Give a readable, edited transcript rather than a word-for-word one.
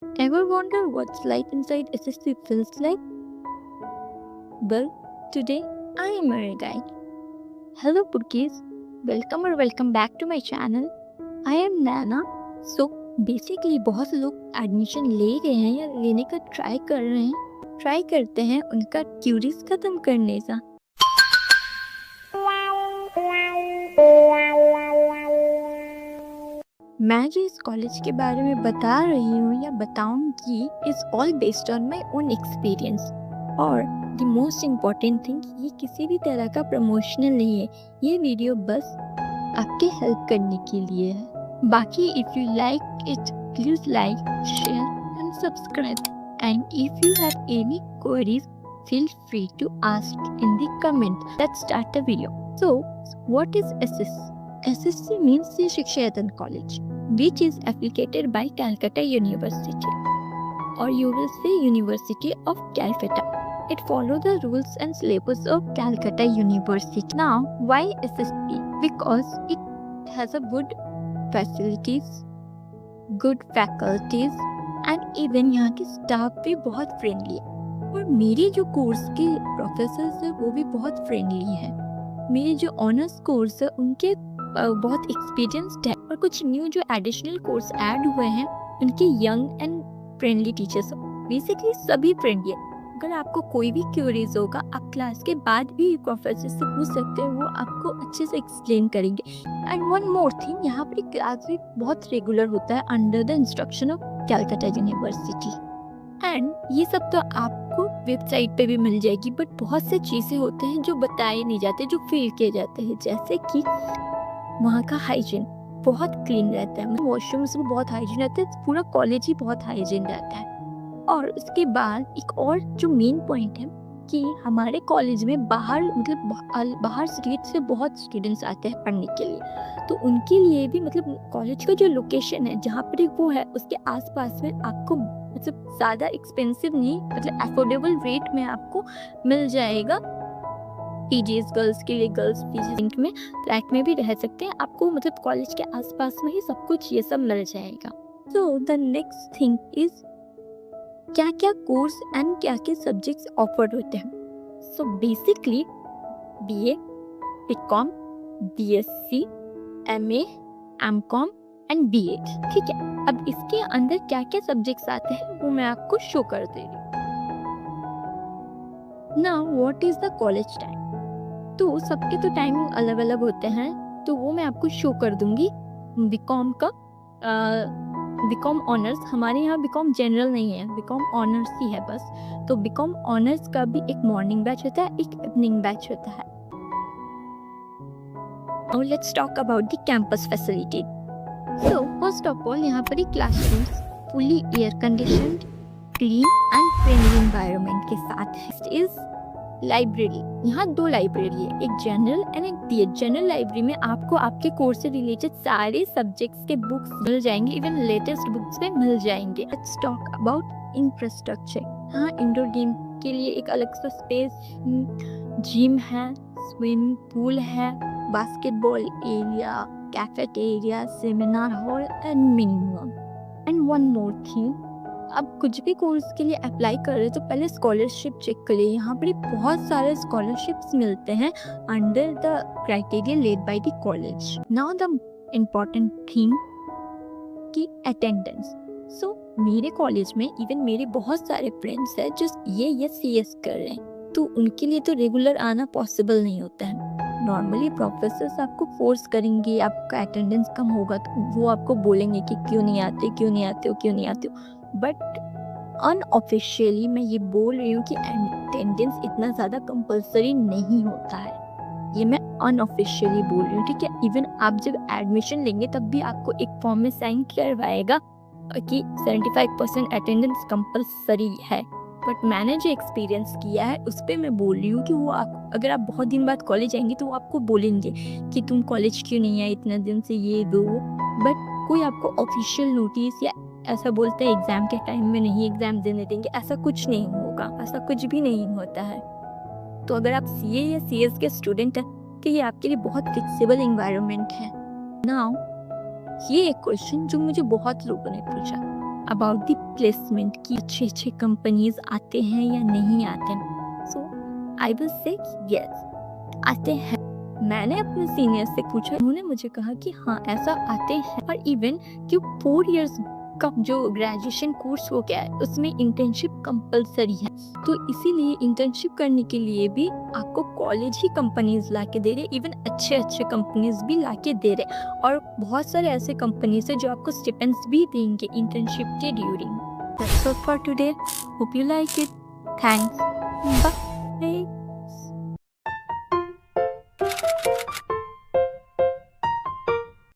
Ever wonder what life inside SSC feels like? Well, today I am your guide. Hello Purkis, welcome back to my channel. I am Nana. So basically बहुत लोग admission ले गए हैं या लेने का try कर रहे हैं. ट्राई करते हैं उनका क्यूरीज खत्म करने का. मैं जो इस कॉलेज के बारे में बता रही हूँ या बताऊंगी is all based on my own experience. और द मोस्ट इम्पॉर्टेंट थिंग, ये किसी भी तरह का प्रमोशनल नहीं है. ये वीडियो बस आपके हेल्प करने के लिए है. बाकी if you like it please like, share and subscribe. And if you have any queries feel free to ask in the comment. Let's start the video. So, what is SSC? SSC means Sri Shikshayatan College, which is affiliated by Calcutta University, or you will say University of Calcutta. It follows the rules and syllabus of Calcutta University. Now, why SSC? Because it has a good facilities, good faculties, and even यहाँ के staff भी बहुत friendly है. और मेरे जो course के professors हैं वो भी बहुत फ्रेंडली हैं. मेरे जो ऑनर्स कोर्स है उनके बहुत एक्सपीरियंस्ड है. और कुछ न्यू जो एडिशनल कोर्स ऐड हुए हैं उनके young and friendly teachers. Basically सभी फ्रेंडली है. अगर आपको कोई भी क्यूरीज होगा आप क्लास के बाद भी प्रोफेसर से पूछ सकते हैं, वो आपको अच्छे से एक्सप्लेन करेंगे. एंड वन मोर थिंग, यहाँ पर क्लास भी बहुत रेगुलर होता है under the instruction of Calcutta university. And ये सब तो आपको वेबसाइट पे भी मिल जाएगी, बट बहुत से चीज़ें होते हैं जो बताए नहीं जाते, जो फील किए जाते हैं. जैसे कि वहाँ का हाइजीन बहुत क्लीन रहता है, वॉशरूम्स भी बहुत हाइजीन रहते हैं, पूरा कॉलेज ही बहुत हाइजीन रहता है. और उसके बाद एक और जो मेन पॉइंट है कि हमारे कॉलेज में बाहर मतलब बाहर स्टेट से बहुत स्टूडेंट्स आते हैं पढ़ने के लिए. तो उनके लिए भी मतलब कॉलेज का जो लोकेशन है जहाँ पर वो है उसके आसपास में आपको मतलब ज़्यादा एक्सपेंसिव नहीं, मतलब अफोर्डेबल रेट में आपको मिल जाएगा. पीजीज गर्ल्स के लिए गर्ल्स पीजी में फ्लैट में भी रह सकते हैं. आपको मतलब कॉलेज के आसपास में ही सब कुछ ये सब मिल जाएगा. So the next thing is क्या क्या कोर्स एंड क्या क्या सब्जेक्ट्स ऑफर्ड होते हैं. So basically BA, BCom, BSc, MA, MCom and BEd. ठीक है. अब इसके अंदर क्या क्या सब्जेक्ट्स आते हैं वो मैं आपको शो कर दे रही हूँ. Now what is the college time. तो सबके तो टाइमिंग अलग अलग होते हैं, तो वो मैं आपको शो कर दूंगी. बीकॉम का बीकॉम ऑनर्स, हमारे यहाँ बीकॉम जनरल नहीं है, बीकॉम ऑनर्स ही है बस. तो बीकॉम ऑनर्स का भी एक मॉर्निंग बैच होता है, एक इवनिंग बैच होता है. Now let's talk about the campus facility. So first of all, यहाँ पर classrooms fully air conditioned, clean and friendly environment के साथ है. Is library. यहाँ 2 लाइब्रेरी है, एक जनरल एंड एक BA. जनरल लाइब्रेरी में आपको आपके कोर्स से रिलेटेड सारे सब्जेक्ट्स के बुक्स मिल जाएंगे, इवन लेटेस्ट बुक्स पे मिल जाएंगे. Let's talk about infrastructure. यहाँ इंडोर गेम के लिए एक अलग सा स्पेस, जिम है, स्विमिंग पूल है, basketball area, cafeteria, seminar hall and minimum. And one more thing, अब कुछ भी कोर्स के लिए अप्लाई कर रहे हो तो पहले स्कॉलरशिप चेक करिए. यहाँ पर बहुत सारे स्कॉलरशिप्स मिलते हैं under the criteria led by the college. Now the important thing की अटेंडेंस. सो मेरे कॉलेज में इवन मेरे बहुत सारे फ्रेंड्स हैं जो ये CS कर रहे हैं, तो उनके लिए तो रेगुलर आना पॉसिबल नहीं होता है. नॉर्मली प्रोफेसर्स आपको फोर्स करेंगे, आपका अटेंडेंस कम होगा तो वो आपको बोलेंगे कि क्यों नहीं आते हो. बट अनऑफिशियली मैं ये बोल रही हूँ कि अटेंडेंस इतना ज़्यादा कंपलसरी नहीं होता है. ये मैं अनऑफिशियली बोल रही हूँ, ठीक है. इवन आप जब एडमिशन लेंगे तब भी आपको एक फॉर्म में साइन करवाएगा कि 75% अटेंडेंस कंपलसरी है. बट मैंने जो एक्सपीरियंस किया है उस पर मैं बोल रही हूँ कि वो आप अगर आप बहुत दिन बाद कॉलेज आएंगे तो वो आपको बोलेंगे कि तुम कॉलेज क्यों नहीं आए इतना दिन से, ये दो. बट कोई आपको ऑफिशियल नोटिस या ऐसा बोलते हैं एग्ज़ाम के टाइम में नहीं एग्ज़ाम देने देंगे, ऐसा कुछ नहीं होगा, ऐसा कुछ भी नहीं होता है. तो अगर आप CA या CS के स्टूडेंट हैं तो ये आपके लिए बहुत फ्लेक्सिबल एनवायरनमेंट है. नाउ ये एक क्वेश्चन जो मुझे बहुत लोगों ने पूछा, अबाउट द प्लेसमेंट कि अच्छे कंपनीज आते हैं या नहीं आते हैं। सो आई विल से यस, आते हैं। मैंने अपने सीनियर से पूछा, उन्होंने मुझे कहा कि हाँ ऐसा आते हैं, और इवन कि 4 इयर्स का जो ग्रेजुएशन कोर्स हो गया है उसमें इंटर्नशिप कंपलसरी है। तो इसीलिए इंटर्नशिप करने के लिए भी आपको कॉलेज ही कंपनीज ला के दे रहे, इवन अच्छे कंपनीज भी ला के दे रहे, और बहुत सारे ऐसे कंपनीज है जो आपको स्टिपेंड्स भी देंगे इंटर्नशिप के during. That's all for today, hope you like it, thanks, bye.